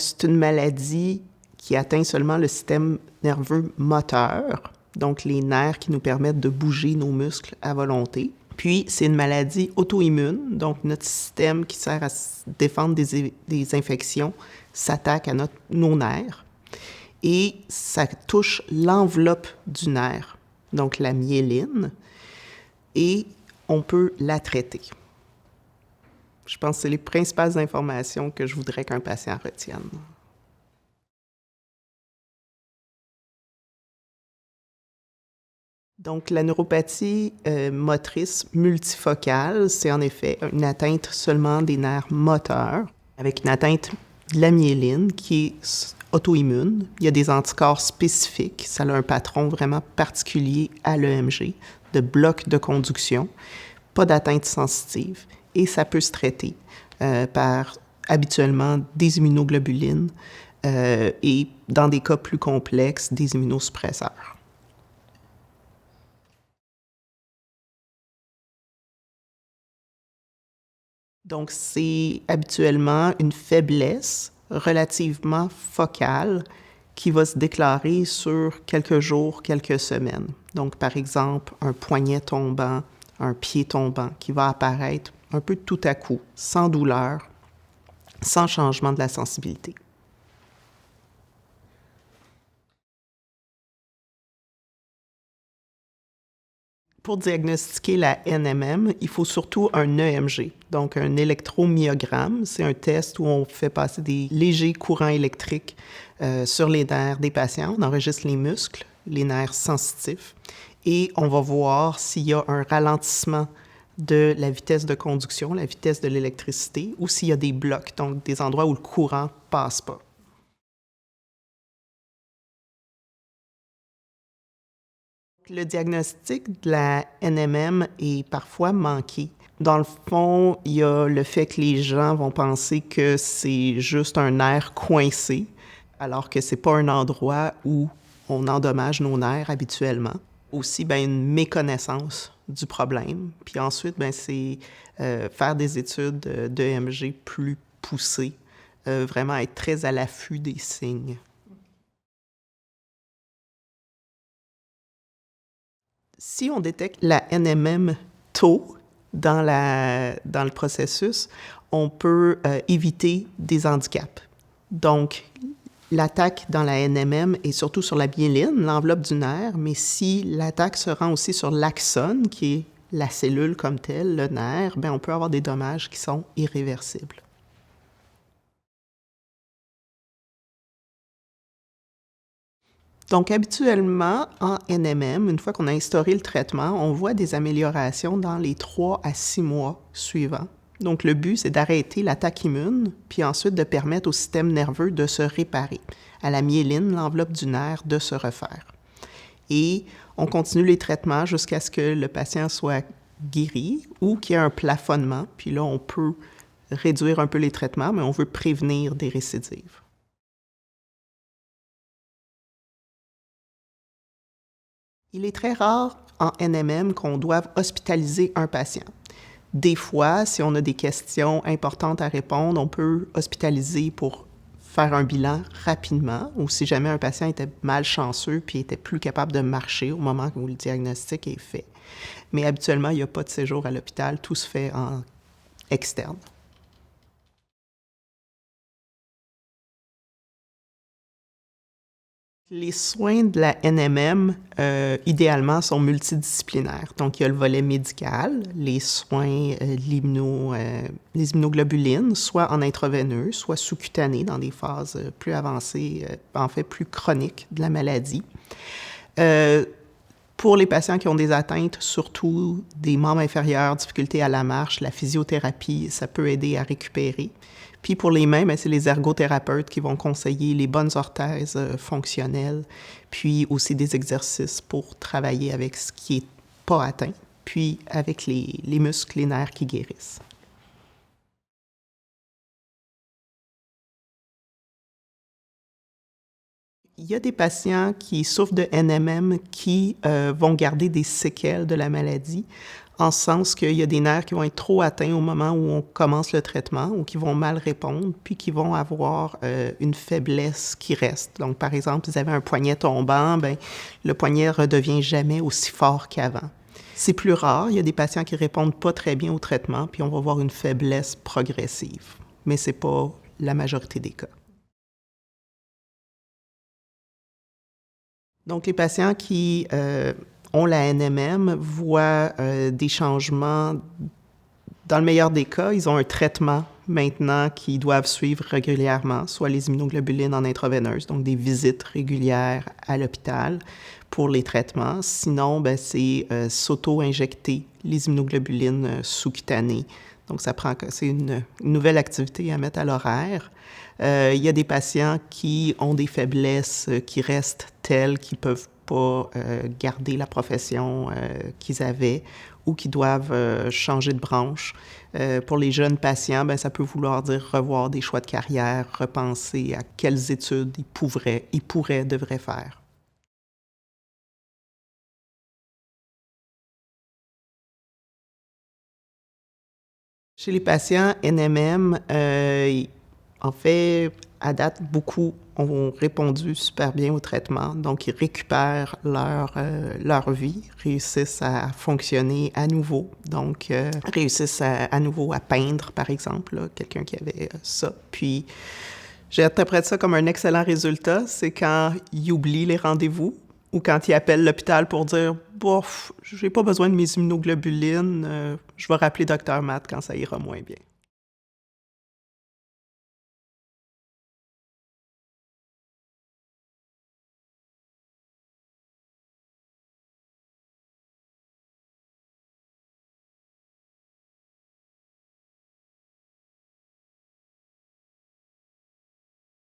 C'est une maladie qui atteint seulement le système nerveux moteur, donc les nerfs qui nous permettent de bouger nos muscles à volonté. Puis, c'est une maladie auto-immune, donc notre système qui sert à se défendre des infections s'attaque à nos nerfs. Et ça touche l'enveloppe du nerf, donc la myéline, et on peut la traiter. Je pense que c'est les principales informations que je voudrais qu'un patient retienne. Donc, la neuropathie motrice multifocale, c'est en effet une atteinte seulement des nerfs moteurs, avec une atteinte de la myéline qui est auto-immune. Il y a des anticorps spécifiques. Ça a un patron vraiment particulier à l'EMG, de bloc de conduction, pas d'atteinte sensitive. Et ça peut se traiter par habituellement des immunoglobulines et, dans des cas plus complexes, des immunosuppresseurs. Donc, c'est habituellement une faiblesse relativement focale qui va se déclarer sur quelques jours, quelques semaines. Donc, par exemple, un poignet tombant, un pied tombant qui va apparaître un peu tout à coup, sans douleur, sans changement de la sensibilité. Pour diagnostiquer la NMM, il faut surtout un EMG, donc un électromyogramme. C'est un test où on fait passer des légers courants électriques sur les nerfs des patients. On enregistre les muscles, les nerfs sensitifs, et on va voir s'il y a un ralentissement de la vitesse de conduction, la vitesse de l'électricité, ou s'il y a des blocs, donc des endroits où le courant ne passe pas. Le diagnostic de la NMM est parfois manqué. Dans le fond, il y a le fait que les gens vont penser que c'est juste un nerf coincé, alors que c'est pas un endroit où on endommage nos nerfs habituellement. Aussi, une méconnaissance du problème. Puis ensuite, c'est faire des études d'EMG plus poussées, vraiment être très à l'affût des signes. Si on détecte la NMM tôt dans le processus, on peut éviter des handicaps. Donc, l'attaque dans la NMM est surtout sur la myéline, l'enveloppe du nerf, mais si l'attaque se rend aussi sur l'axone, qui est la cellule comme telle, le nerf, on peut avoir des dommages qui sont irréversibles. Donc, habituellement, en NMM, une fois qu'on a instauré le traitement, on voit des améliorations dans les 3 à 6 mois suivants. Donc, le but, c'est d'arrêter l'attaque immune, puis ensuite de permettre au système nerveux de se réparer, à la myéline, l'enveloppe du nerf, de se refaire. Et on continue les traitements jusqu'à ce que le patient soit guéri ou qu'il y ait un plafonnement. Puis là, on peut réduire un peu les traitements, mais on veut prévenir des récidives. Il est très rare en NMM qu'on doive hospitaliser un patient. Des fois, si on a des questions importantes à répondre, on peut hospitaliser pour faire un bilan rapidement, ou si jamais un patient était malchanceux puis était plus capable de marcher au moment où le diagnostic est fait. Mais habituellement, il n'y a pas de séjour à l'hôpital, tout se fait en externe. Les soins de la NMM, idéalement, sont multidisciplinaires. Donc, il y a le volet médical, les soins, les immunoglobulines, soit en intraveineux, soit sous-cutanés dans des phases plus avancées, en fait plus chroniques de la maladie. Pour les patients qui ont des atteintes, surtout des membres inférieurs, difficultés à la marche, la physiothérapie, ça peut aider à récupérer. Puis pour les mains, c'est les ergothérapeutes qui vont conseiller les bonnes orthèses fonctionnelles, puis aussi des exercices pour travailler avec ce qui n'est pas atteint, puis avec les muscles, les nerfs qui guérissent. Il y a des patients qui souffrent de NMM qui vont garder des séquelles de la maladie. en ce sens qu'il y a des nerfs qui vont être trop atteints au moment où on commence le traitement ou qui vont mal répondre, puis qui vont avoir une faiblesse qui reste. Donc, par exemple, vous avez un poignet tombant, bien, le poignet redevient jamais aussi fort qu'avant. C'est plus rare, il y a des patients qui répondent pas très bien au traitement, puis on va voir une faiblesse progressive, mais c'est pas la majorité des cas. Donc, les patients qui ont la NMM voient des changements. Dans le meilleur des cas, ils ont un traitement maintenant qu'ils doivent suivre régulièrement, soit les immunoglobulines en intraveineuse, donc des visites régulières à l'hôpital pour les traitements. Sinon, ben, c'est s'auto-injecter les immunoglobulines sous-cutanées. Donc, c'est une nouvelle activité à mettre à l'horaire. Il y a des patients qui ont des faiblesses qui restent telles, qui ne peuvent pas garder la profession qu'ils avaient ou qui doivent changer de branche. Pour les jeunes patients, ben, ça peut vouloir dire revoir des choix de carrière, repenser à quelles études devraient faire. Chez les patients NMM, en fait, à date, beaucoup ont répondu super bien au traitement. Donc, ils récupèrent leur vie, réussissent à fonctionner à nouveau. Donc, réussissent à nouveau à peindre, par exemple, là, quelqu'un qui avait ça. Puis, j'interprète ça comme un excellent résultat. C'est quand ils oublient les rendez-vous ou quand ils appellent l'hôpital pour dire « Bof, j'ai pas besoin de mes immunoglobulines, je vais rappeler Dr. Matt quand ça ira moins bien ».